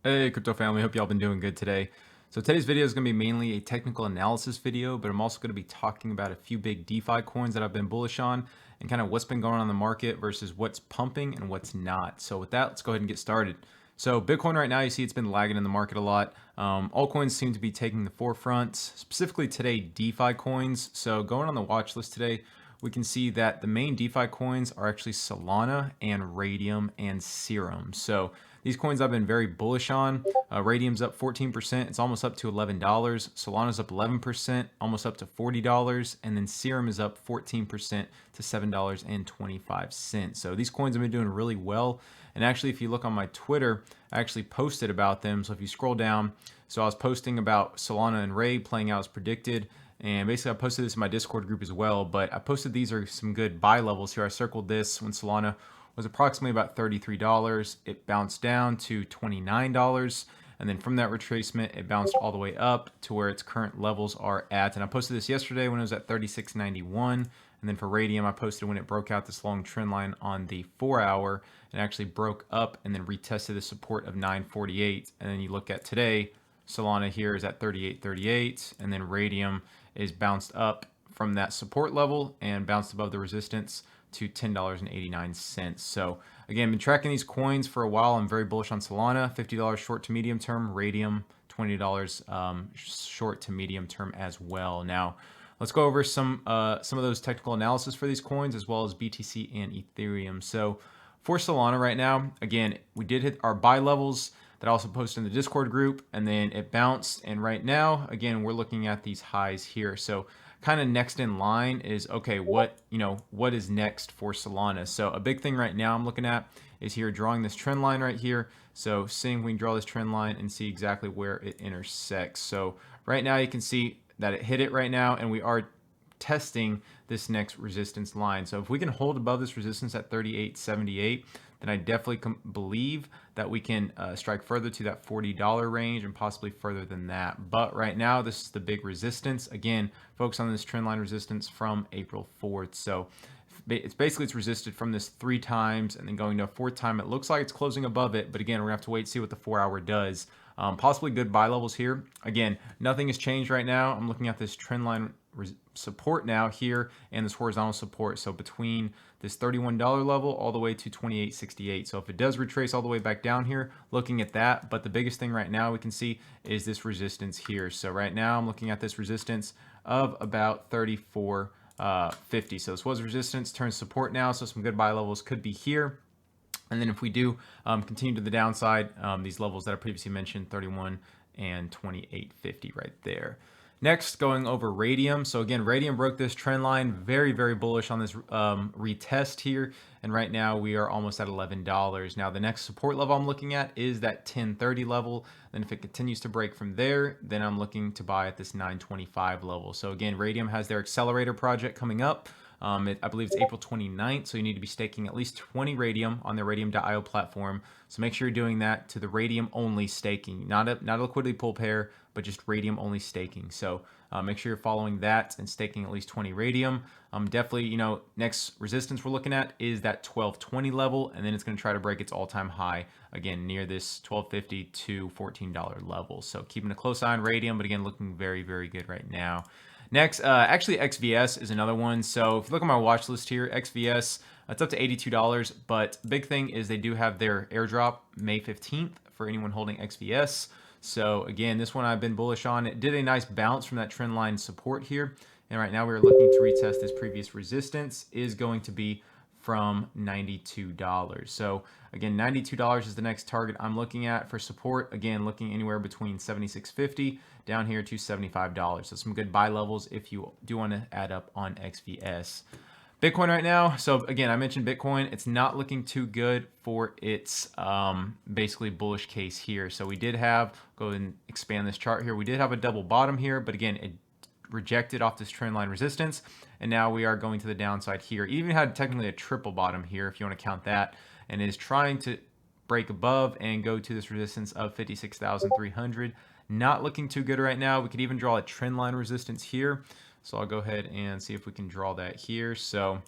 Hey, crypto family. Hope y'all been doing good today. So today's video is going to be mainly a technical analysis video, but I'm also going to be talking about a few big DeFi coins that I've been bullish on and kind of what's been going on in the market versus what's pumping and what's not. So with that, let's go ahead and get started. So Bitcoin right now, you see it's been lagging in the market a lot. Altcoins seem to be taking the forefront, specifically today, DeFi coins. So going on the watch list today, we can see that the main DeFi coins are actually Solana and Radium and Serum. So these coins I've been very bullish on. Radium's up 14%. It's almost up to $11. Solana's up 11%, almost up to $40. And then Serum is up 14% to $7.25. So these coins have been doing really well. And actually, if you look on my Twitter, I actually posted about them. So if you scroll down, so I was posting about Solana and Ray playing out as predicted. And basically, I posted this in my Discord group as well. But I posted these are some good buy levels here. I circled this when Solana was approximately about $33. It bounced down to $29. And then from that retracement, it bounced all the way up to where its current levels are at. And I posted this yesterday when it was at 36.91. And then for Radium, I posted when it broke out this long trend line on the 4-hour and actually broke up and then retested the support of 948. And then you look at today, Solana here is at 38.38, and then Radium is bounced up from that support level and bounced above the resistance to $10.89. So again, been tracking these coins for a while. I'm very bullish on Solana, $50 short to medium term, Radium, $20 short to medium term as well. Now, let's go over some of those technical analysis for these coins as well as BTC and Ethereum. So for Solana right now, again, we did hit our buy levels that I also posted in the Discord group, and then it bounced. And right now, again, we're looking at these highs here. So kind of next in line is, okay, what is next for Solana? So a big thing right now I'm looking at is here drawing this trend line right here. So seeing we can draw this trend line and see exactly where it intersects. So right now you can see that it hit it right now, and we are testing this next resistance line. So if we can hold above this resistance at 38.78, then I definitely believe that we can strike further to that $40 range and possibly further than that. But right now, this is the big resistance. Again, focus on this trend line resistance from April 4th. So it's resisted from this 3 times and then going to a 4th time. It looks like it's closing above it, but again, we're gonna have to wait and see what the 4-hour does. Possibly good buy levels here. Again, nothing has changed right now. I'm looking at this trend line support now here and this horizontal support. So between this $31 level all the way to 28.68. So if it does retrace all the way back down here, looking at that. But the biggest thing right now we can see is this resistance here. So right now I'm looking at this resistance of about 34.50. So this was resistance, turns support now. So some good buy levels could be here. And then if we do continue to the downside, these levels that I previously mentioned, 31 and 28.50 right there. Next, going over Radium. So again, Radium broke this trend line. Very, very bullish on this retest here. And right now we are almost at $11. Now the next support level I'm looking at is that 1030 level. Then if it continues to break from there, then I'm looking to buy at this 925 level. So again, Radium has their accelerator project coming up. I believe it's April 29th, so you need to be staking at least 20 Radium on their Radium.io platform. So make sure you're doing that to the Radium only staking, not a liquidity pool pair, but just Radium only staking. So make sure you're following that and staking at least 20 Radium. Definitely, next resistance we're looking at is that 1220 level, and then it's going to try to break its all-time high again near this $12.50 to $14 level. So keeping a close eye on Radium, but again, looking very, very good right now. Next, actually XVS is another one. So if you look at my watch list here, XVS, it's up to $82. But the big thing is they do have their airdrop May 15th for anyone holding XVS. So again, this one I've been bullish on. It did a nice bounce from that trend line support here. And right now we're looking to retest this previous resistance is going to be from $92. So again, $92 is the next target I'm looking at for support. Again, looking anywhere between $76.50 down here to $75. So some good buy levels if you do want to add up on XVS. Bitcoin right now. So again, I mentioned Bitcoin. It's not looking too good for its basically bullish case here. So we did have, go and expand this chart here. We did have a double bottom here, but again, it rejected off this trend line resistance, and now we are going to the downside here. It even had technically a triple bottom here if you want to count that, and is trying to break above and go to this resistance of 56,300. Not looking too good right now. We could even draw a trend line resistance here, so I'll go ahead and see if we can draw that here. So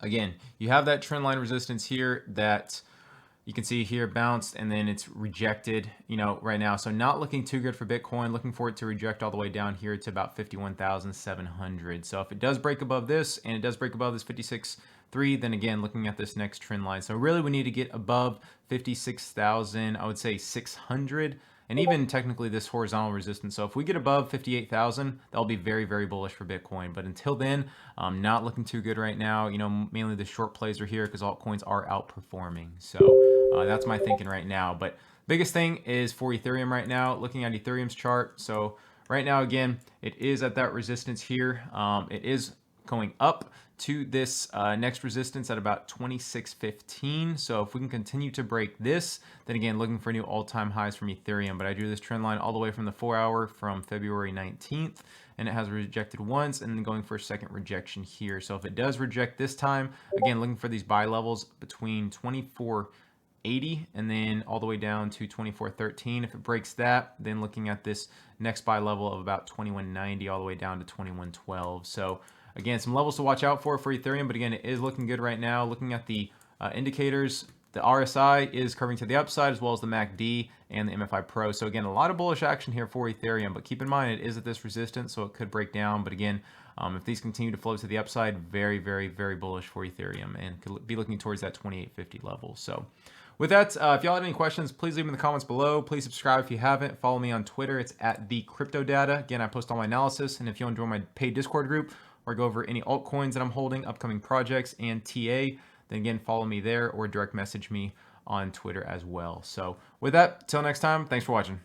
again, you have that trend line resistance here that you can see here bounced and then it's rejected, right now. So not looking too good for Bitcoin. Looking for it to reject all the way down here to about 51,700. So if it does break above this and it does break above this 56.3, then again, looking at this next trend line. So really we need to get above 56,000, I would say 600. And even technically this horizontal resistance. So if we get above 58,000, that'll be very, very bullish for Bitcoin. But until then, not looking too good right now. Mainly the short plays are here because altcoins are outperforming. So that's my thinking right now. But biggest thing is for Ethereum right now, looking at Ethereum's chart. So right now, again, it is at that resistance here. It is going up to this next resistance at about 26.15. So if we can continue to break this, then again, looking for new all-time highs from Ethereum. But I drew this trend line all the way from the 4-hour from February 19th, and it has rejected once and then going for a second rejection here. So if it does reject this time, again, looking for these buy levels between 24.80 and then all the way down to 24.13. If it breaks that, then looking at this next buy level of about 21.90 all the way down to 21.12. So again, some levels to watch out for Ethereum, but again, it is looking good right now. Looking at the indicators, the RSI is curving to the upside as well as the MACD and the MFI Pro. So again, a lot of bullish action here for Ethereum, but keep in mind it is at this resistance, so it could break down. But again, if these continue to float to the upside, very, very, very bullish for Ethereum and could be looking towards that 28.50 level. So with that, if y'all have any questions, please leave them in the comments below. Please subscribe if you haven't. Follow me on Twitter. It's at @TheCryptoData. Again, I post all my analysis, and if you want to join my paid Discord group or go over any altcoins that I'm holding, upcoming projects, and TA, then again, follow me there or direct message me on Twitter as well. So with that, till next time, thanks for watching.